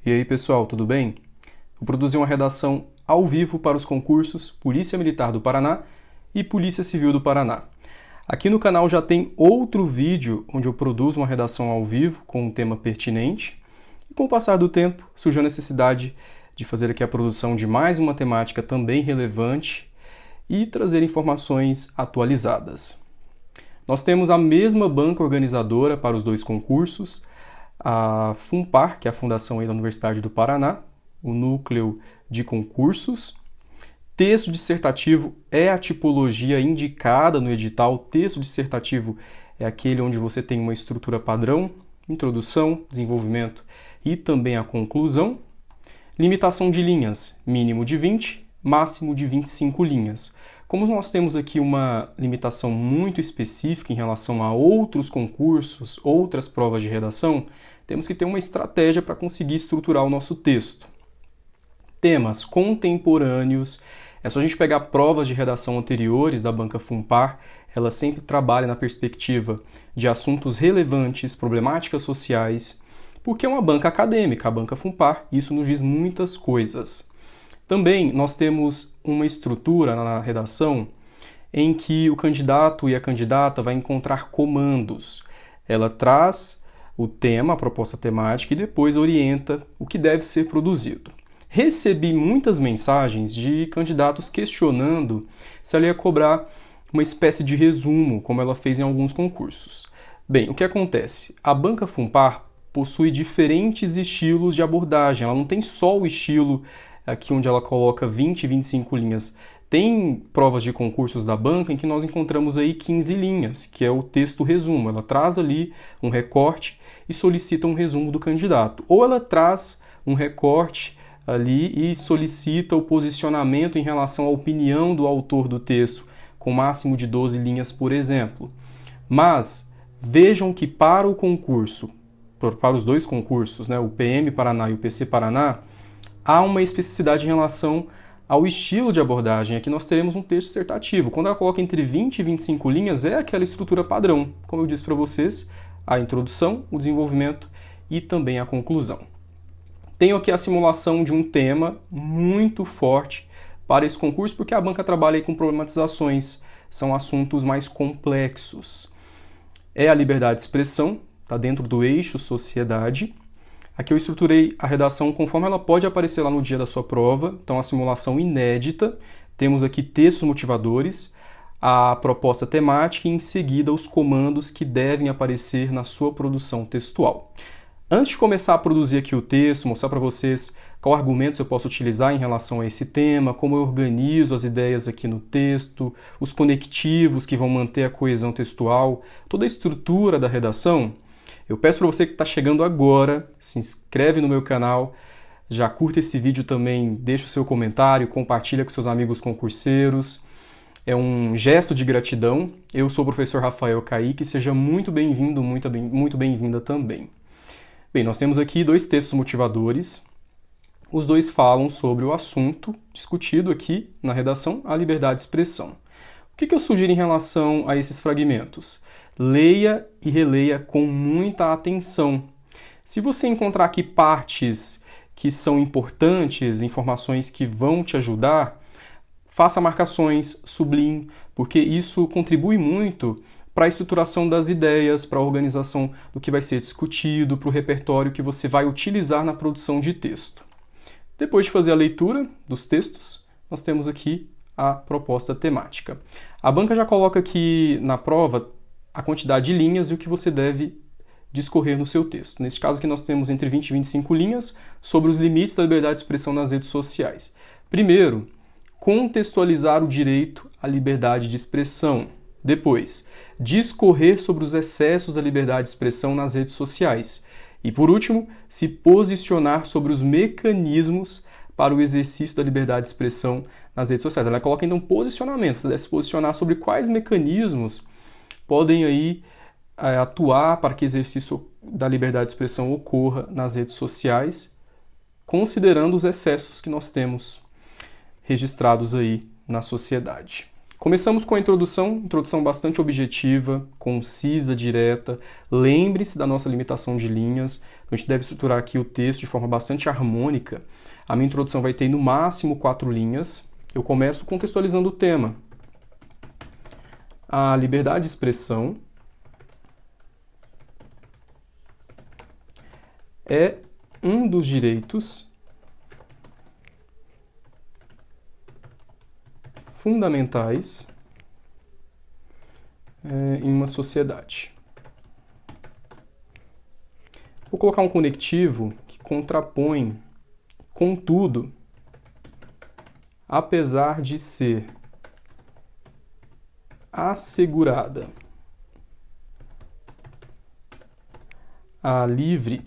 E aí, pessoal, tudo bem? Vou produzir uma redação ao vivo para os concursos Polícia Militar do Paraná e Polícia Civil do Paraná. Aqui no canal já tem outro vídeo onde eu produzo uma redação ao vivo com um tema pertinente. E com o passar do tempo, surgiu a necessidade de fazer aqui a produção de mais uma temática também relevante e trazer informações atualizadas. Nós temos a mesma banca organizadora para os dois concursos, a FUNPAR, que é a fundação aí da Universidade do Paraná, o núcleo de concursos. Texto dissertativo é a tipologia indicada no edital. Texto dissertativo é aquele onde você tem uma estrutura padrão, introdução, desenvolvimento e também a conclusão. Limitação de linhas, mínimo de 20, máximo de 25 linhas. Como nós temos aqui uma limitação muito específica em relação a outros concursos, outras provas de redação, temos que ter uma estratégia para conseguir estruturar o nosso texto. Temas contemporâneos, é só a gente pegar provas de redação anteriores da banca FUNPAR, ela sempre trabalha na perspectiva de assuntos relevantes, problemáticas sociais, porque é uma banca acadêmica, a banca FUNPAR, isso nos diz muitas coisas. Também nós temos uma estrutura na redação em que o candidato e a candidata vai encontrar comandos. Ela traz o tema, a proposta temática e depois orienta o que deve ser produzido. Recebi muitas mensagens de candidatos questionando se ela ia cobrar uma espécie de resumo, como ela fez em alguns concursos. Bem, o que acontece? A banca FUNPAR possui diferentes estilos de abordagem, ela não tem só o estilo aqui onde ela coloca 20, 25 linhas. Tem provas de concursos da banca em que nós encontramos aí 15 linhas, que é o texto resumo. Ela traz ali um recorte e solicita um resumo do candidato. Ou ela traz um recorte ali e solicita o posicionamento em relação à opinião do autor do texto, com máximo de 12 linhas, por exemplo. Mas vejam que para o concurso, para os dois concursos, né, o PM Paraná e o PC Paraná, há uma especificidade em relação ao estilo de abordagem. Aqui nós teremos um texto dissertativo. Quando ela coloca entre 20 e 25 linhas, é aquela estrutura padrão. Como eu disse para vocês, a introdução, o desenvolvimento e também a conclusão. Tenho aqui a simulação de um tema muito forte para esse concurso, porque a banca trabalha aí com problematizações, são assuntos mais complexos. É a liberdade de expressão, está dentro do eixo sociedade. Aqui eu estruturei a redação conforme ela pode aparecer lá no dia da sua prova, então a simulação inédita. Temos aqui textos motivadores, a proposta temática e em seguida os comandos que devem aparecer na sua produção textual. Antes de começar a produzir aqui o texto, mostrar para vocês qual argumentos eu posso utilizar em relação a esse tema, como eu organizo as ideias aqui no texto, os conectivos que vão manter a coesão textual, toda a estrutura da redação, eu peço para você que está chegando agora, se inscreve no meu canal, já curta esse vídeo também, deixa o seu comentário, compartilha com seus amigos concurseiros. É um gesto de gratidão. Eu sou o professor Rafael Kaique, seja muito bem-vindo, muito bem-vinda também. Bem, nós temos aqui dois textos motivadores. Os dois falam sobre o assunto discutido aqui na redação, a liberdade de expressão. O que eu sugiro em relação a esses fragmentos? Leia e releia com muita atenção. Se você encontrar aqui partes que são importantes, informações que vão te ajudar, faça marcações, sublinhe, porque isso contribui muito para a estruturação das ideias, para a organização do que vai ser discutido, para o repertório que você vai utilizar na produção de texto. Depois de fazer a leitura dos textos, nós temos aqui a proposta temática. A banca já coloca aqui na prova a quantidade de linhas e o que você deve discorrer no seu texto. Nesse caso aqui nós temos entre 20 e 25 linhas sobre os limites da liberdade de expressão nas redes sociais. Primeiro, contextualizar o direito à liberdade de expressão. Depois, discorrer sobre os excessos da liberdade de expressão nas redes sociais. E por último, se posicionar sobre os mecanismos para o exercício da liberdade de expressão nas redes sociais. Ela coloca então posicionamento, você deve se posicionar sobre quais mecanismos podem aí atuar para que o exercício da liberdade de expressão ocorra nas redes sociais, considerando os excessos que nós temos registrados aí na sociedade. Começamos com a introdução bastante objetiva, concisa, direta. Lembre-se da nossa limitação de linhas. A gente deve estruturar aqui o texto de forma bastante harmônica. A minha introdução vai ter no máximo 4 linhas. Eu começo contextualizando o tema. A liberdade de expressão é um dos direitos fundamentais em uma sociedade. Vou colocar um conectivo que contrapõe, contudo, apesar de ser assegurada a livre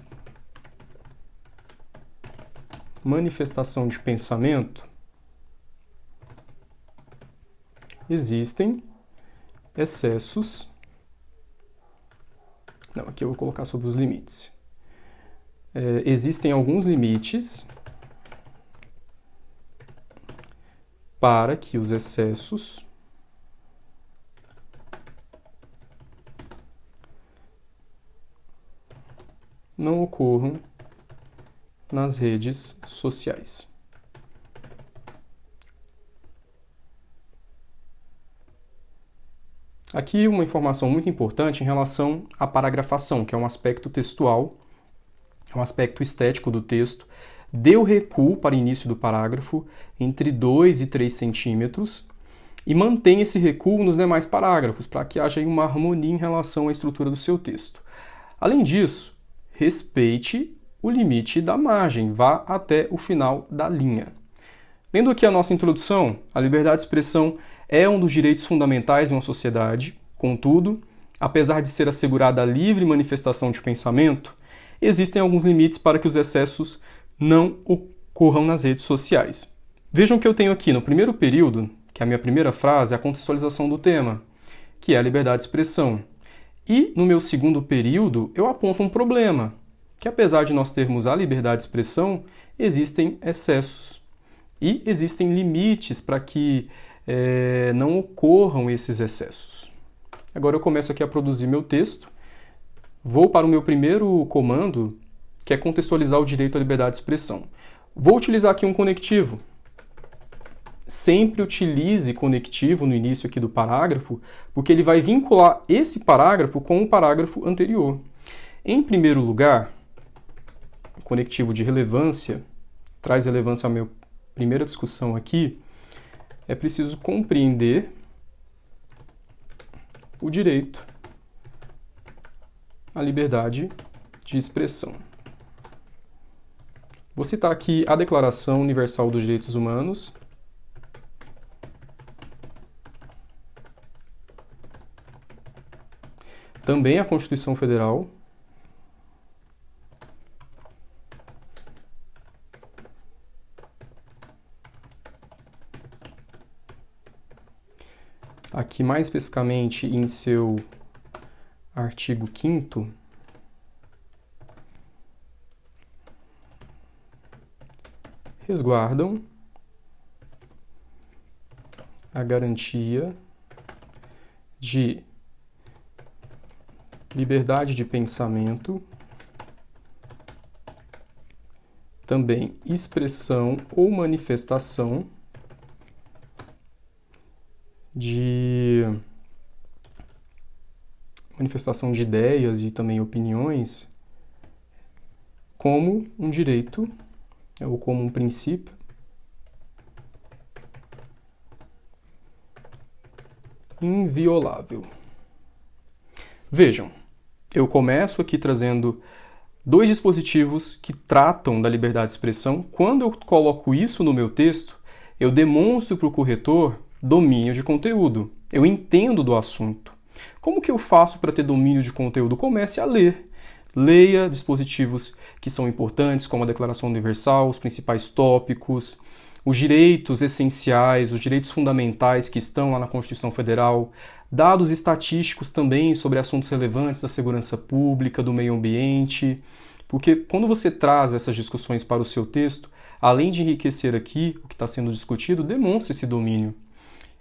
manifestação de pensamento, existem excessos. Não, aqui eu vou colocar sobre os limites. Existem alguns limites para que os excessos não ocorram nas redes sociais. Aqui uma informação muito importante em relação à paragrafação, que é um aspecto textual, é um aspecto estético do texto. Dê o recuo para o início do parágrafo entre 2 e 3 centímetros e mantenha esse recuo nos demais parágrafos, para que haja uma harmonia em relação à estrutura do seu texto. Além disso, respeite o limite da margem, vá até o final da linha. Lendo aqui a nossa introdução, a liberdade de expressão é um dos direitos fundamentais em uma sociedade. Contudo, apesar de ser assegurada a livre manifestação de pensamento, existem alguns limites para que os excessos não ocorram nas redes sociais. Vejam que eu tenho aqui no primeiro período, que é a minha primeira frase, a contextualização do tema, que é a liberdade de expressão. E no meu segundo período, eu aponto um problema, que apesar de nós termos a liberdade de expressão, existem excessos e existem limites para que não ocorram esses excessos. Agora eu começo aqui a produzir meu texto, vou para o meu primeiro comando, que é contextualizar o direito à liberdade de expressão. Vou utilizar aqui um conectivo. Sempre utilize conectivo no início aqui do parágrafo, porque ele vai vincular esse parágrafo com o parágrafo anterior. Em primeiro lugar, conectivo de relevância, traz relevância à minha primeira discussão aqui, é preciso compreender o direito à liberdade de expressão. Vou citar aqui a Declaração Universal dos Direitos Humanos, também a Constituição Federal, aqui mais especificamente em seu artigo 5º, resguardam a garantia de liberdade de pensamento, também expressão ou manifestação de ideias e também opiniões como um direito ou como um princípio inviolável. Vejam, eu começo aqui trazendo 2 dispositivos que tratam da liberdade de expressão. Quando eu coloco isso no meu texto, eu demonstro para o corretor domínio de conteúdo. Eu entendo do assunto. Como que eu faço para ter domínio de conteúdo? Comece a ler. Leia dispositivos que são importantes, como a Declaração Universal, os principais tópicos, os direitos essenciais, os direitos fundamentais que estão lá na Constituição Federal, dados estatísticos também sobre assuntos relevantes da segurança pública, do meio ambiente, porque quando você traz essas discussões para o seu texto, além de enriquecer aqui o que está sendo discutido, demonstra esse domínio.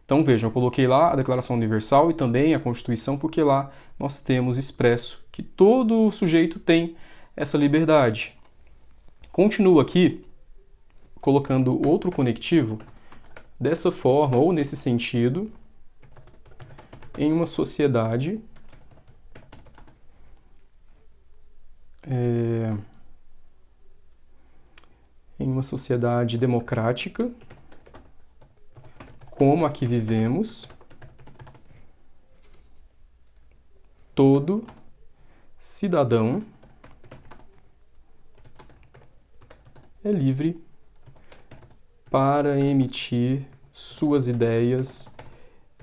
Então vejam, eu coloquei lá a Declaração Universal e também a Constituição, porque lá nós temos expresso que todo sujeito tem essa liberdade. Continuo aqui colocando outro conectivo dessa forma ou nesse sentido em uma sociedade democrática como a que vivemos, todo cidadão é livre para emitir suas ideias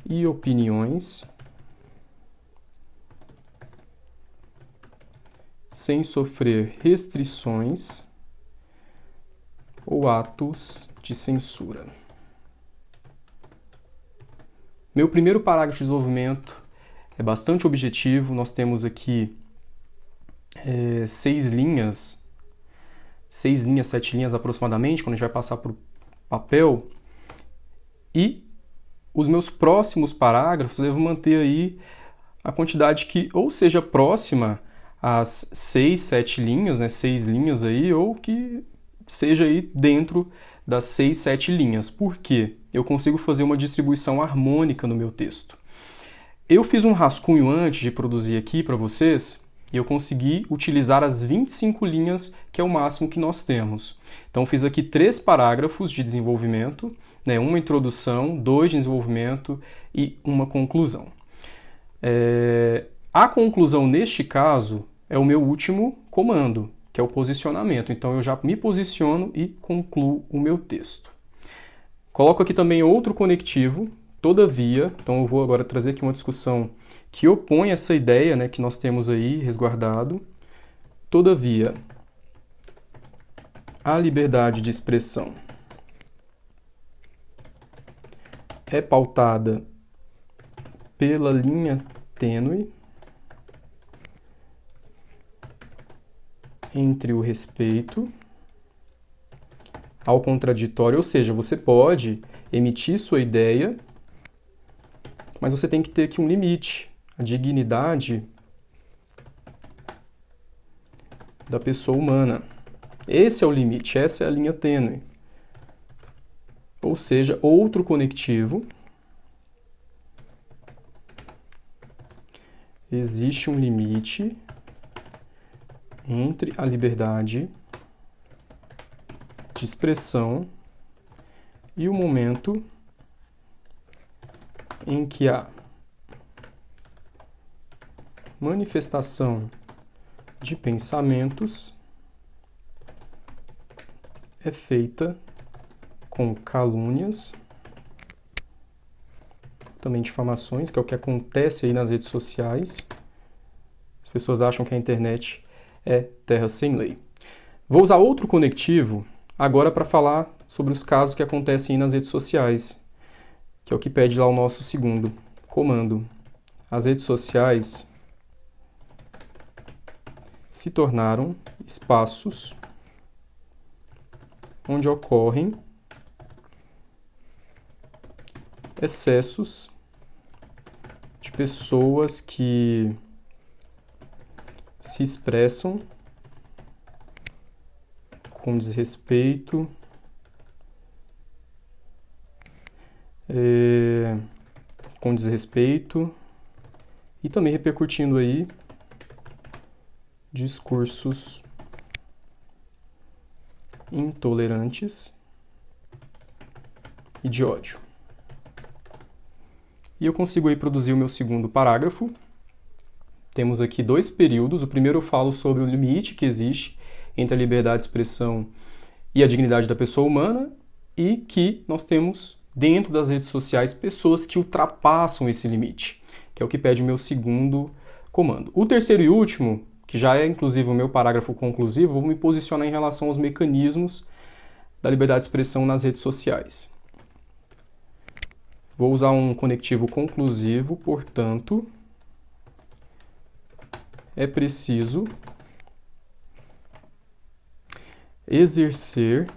e opiniões sem sofrer restrições ou atos de censura. Meu primeiro parágrafo de desenvolvimento é bastante objetivo. Nós temos aqui 6 linhas, 7 linhas aproximadamente, quando a gente vai passar para o papel. E os meus próximos parágrafos eu devo manter aí a quantidade que ou seja próxima às 6, 7 linhas, né, 6 linhas aí, ou que seja aí dentro das 6, 7 linhas. Por quê? Eu consigo fazer uma distribuição harmônica no meu texto. Eu fiz um rascunho antes de produzir aqui para vocês e eu consegui utilizar as 25 linhas, que é o máximo que nós temos. Então, fiz aqui 3 parágrafos de desenvolvimento, né, uma introdução, 2 de desenvolvimento e uma conclusão. A conclusão, neste caso, é o meu último comando, que é o posicionamento. Então, eu já me posiciono e concluo o meu texto. Coloco aqui também outro conectivo, todavia. Então, eu vou agora trazer aqui uma discussão que opõe essa ideia, né, que nós temos aí resguardado. Todavia, a liberdade de expressão é pautada pela linha tênue entre o respeito ao contraditório, ou seja, você pode emitir sua ideia, mas você tem que ter aqui um limite, a dignidade da pessoa humana. Esse é o limite, essa é a linha tênue. Ou seja, outro conectivo. Existe um limite entre a liberdade de expressão e o momento em que a manifestação de pensamentos é feita com calúnias, também difamações, que é o que acontece aí nas redes sociais. As pessoas acham que a internet é terra sem lei. Vou usar outro conectivo agora para falar sobre os casos que acontecem aí nas redes sociais, que é o que pede lá o nosso segundo comando. As redes sociais se tornaram espaços onde ocorrem excessos de pessoas que se expressam com desrespeito, e também repercutindo aí discursos intolerantes e de ódio. E eu consigo aí produzir o meu segundo parágrafo. Temos aqui 2 períodos. O primeiro eu falo sobre o limite que existe entre a liberdade de expressão e a dignidade da pessoa humana, e que nós temos dentro das redes sociais pessoas que ultrapassam esse limite, que é o que pede o meu segundo comando. O terceiro e último, que já é inclusive o meu parágrafo conclusivo, vou me posicionar em relação aos mecanismos da liberdade de expressão nas redes sociais. Vou usar um conectivo conclusivo, portanto, é preciso exercer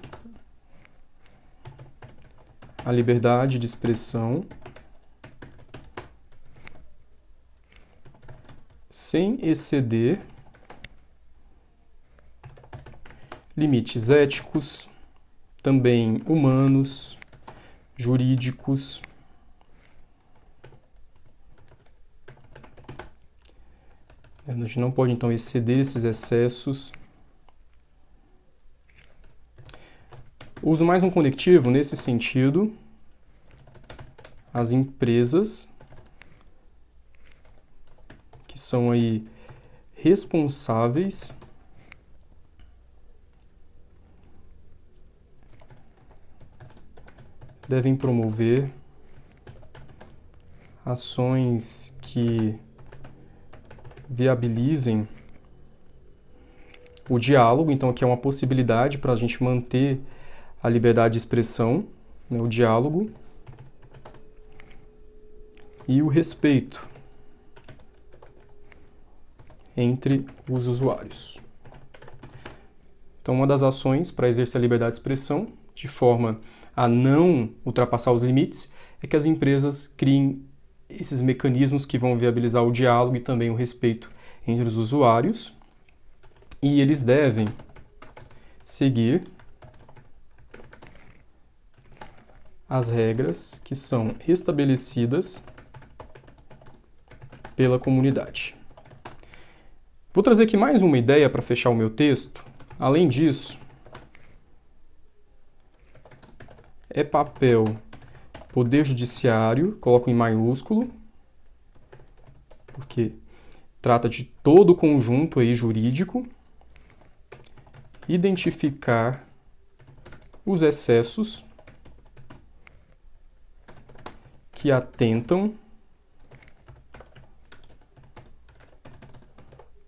a liberdade de expressão sem exceder limites éticos, também humanos, jurídicos, a gente não pode, então, exceder esses excessos. Uso mais um conectivo nesse sentido. As empresas que são aí responsáveis devem promover ações que viabilizem o diálogo. Então, aqui é uma possibilidade para a gente manter a liberdade de expressão, né, o diálogo e o respeito entre os usuários. Então, uma das ações para exercer a liberdade de expressão, de forma a não ultrapassar os limites, é que as empresas criem esses mecanismos que vão viabilizar o diálogo e também o respeito entre os usuários, e eles devem seguir as regras que são estabelecidas pela comunidade. Vou trazer aqui mais uma ideia para fechar o meu texto. Além disso, é papel Poder Judiciário, coloco em maiúsculo, porque trata de todo o conjunto aí jurídico, identificar os excessos que atentam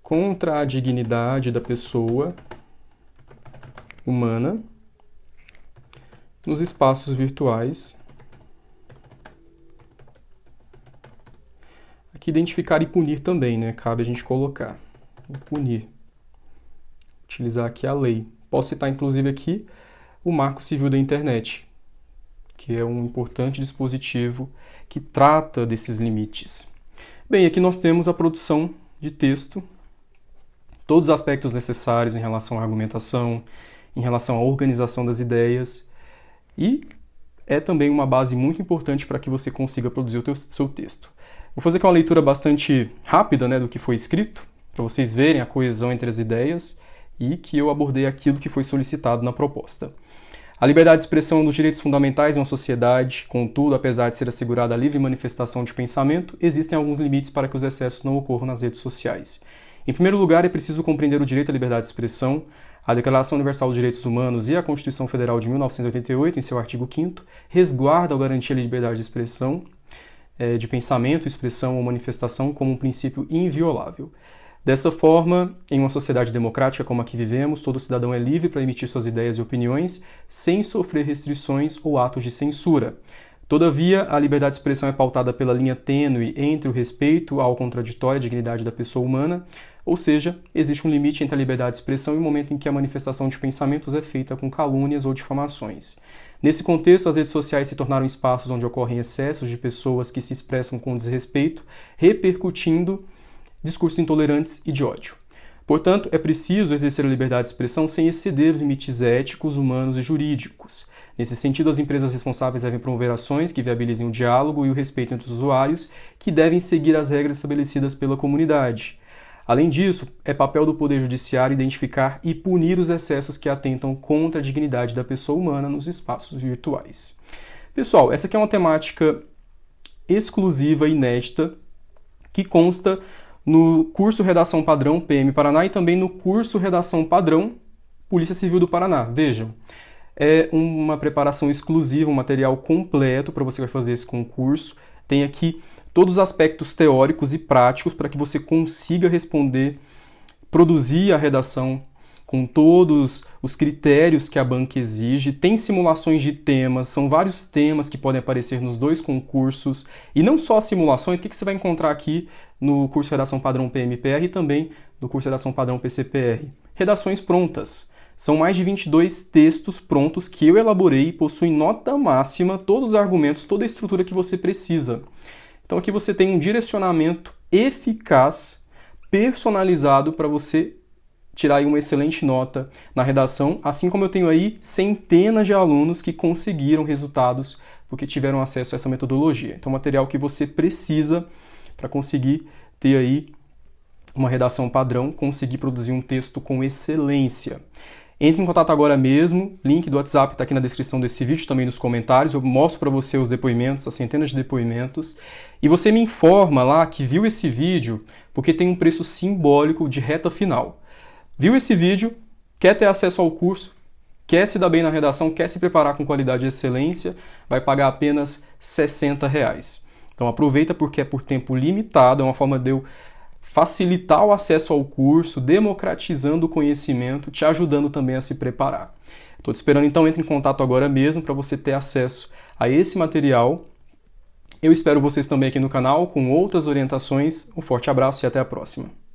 contra a dignidade da pessoa humana nos espaços virtuais. Aqui identificar e punir também, né? Cabe a gente colocar. Punir. Utilizar aqui a lei. Posso citar, inclusive, aqui o Marco Civil da Internet, que é um importante dispositivo que trata desses limites. Bem, aqui nós temos a produção de texto, todos os aspectos necessários em relação à argumentação, em relação à organização das ideias, e é também uma base muito importante para que você consiga produzir o seu texto. Vou fazer aqui uma leitura bastante rápida, né, do que foi escrito, para vocês verem a coesão entre as ideias e que eu abordei aquilo que foi solicitado na proposta. A liberdade de expressão é um dos direitos fundamentais em uma sociedade, contudo, apesar de ser assegurada a livre manifestação de pensamento, existem alguns limites para que os excessos não ocorram nas redes sociais. Em primeiro lugar, é preciso compreender o direito à liberdade de expressão. A Declaração Universal dos Direitos Humanos e a Constituição Federal de 1988, em seu artigo 5º, resguarda ou garantia a liberdade de expressão, de pensamento, expressão ou manifestação como um princípio inviolável. Dessa forma, em uma sociedade democrática como a que vivemos, todo cidadão é livre para emitir suas ideias e opiniões sem sofrer restrições ou atos de censura. Todavia, a liberdade de expressão é pautada pela linha tênue entre o respeito ao contraditório e a dignidade da pessoa humana, ou seja, existe um limite entre a liberdade de expressão e o momento em que a manifestação de pensamentos é feita com calúnias ou difamações. Nesse contexto, as redes sociais se tornaram espaços onde ocorrem excessos de pessoas que se expressam com desrespeito, repercutindo discursos intolerantes e de ódio. Portanto, é preciso exercer a liberdade de expressão sem exceder os limites éticos, humanos e jurídicos. Nesse sentido, as empresas responsáveis devem promover ações que viabilizem o diálogo e o respeito entre os usuários, que devem seguir as regras estabelecidas pela comunidade. Além disso, é papel do Poder Judiciário identificar e punir os excessos que atentam contra a dignidade da pessoa humana nos espaços virtuais. Pessoal, essa aqui é uma temática exclusiva e inédita que consta no curso Redação Padrão PM Paraná e também no curso Redação Padrão Polícia Civil do Paraná. Vejam, é uma preparação exclusiva, um material completo para você que vai fazer esse concurso. Tem aqui todos os aspectos teóricos e práticos para que você consiga responder, produzir a redação com todos os critérios que a banca exige. Tem simulações de temas, são vários temas que podem aparecer nos dois concursos. E não só simulações, o que você vai encontrar aqui no curso Redação Padrão PMPR e também no curso Redação Padrão PCPR. Redações prontas. São mais de 22 textos prontos que eu elaborei e possuem nota máxima, todos os argumentos, toda a estrutura que você precisa. Então aqui você tem um direcionamento eficaz personalizado para você tirar aí uma excelente nota na redação, assim como eu tenho aí centenas de alunos que conseguiram resultados porque tiveram acesso a essa metodologia. Então, material que você precisa para conseguir ter aí uma redação padrão, conseguir produzir um texto com excelência. Entre em contato agora mesmo, link do WhatsApp está aqui na descrição desse vídeo, também nos comentários, eu mostro para você os depoimentos, as centenas de depoimentos, e você me informa lá que viu esse vídeo porque tem um preço simbólico de reta final. Viu esse vídeo, quer ter acesso ao curso, quer se dar bem na redação, quer se preparar com qualidade e excelência, vai pagar apenas R$60. Então aproveita porque é por tempo limitado, é uma forma de eu facilitar o acesso ao curso, democratizando o conhecimento, te ajudando também a se preparar. Estou te esperando, então entre em contato agora mesmo para você ter acesso a esse material. Eu espero vocês também aqui no canal com outras orientações. Um forte abraço e até a próxima.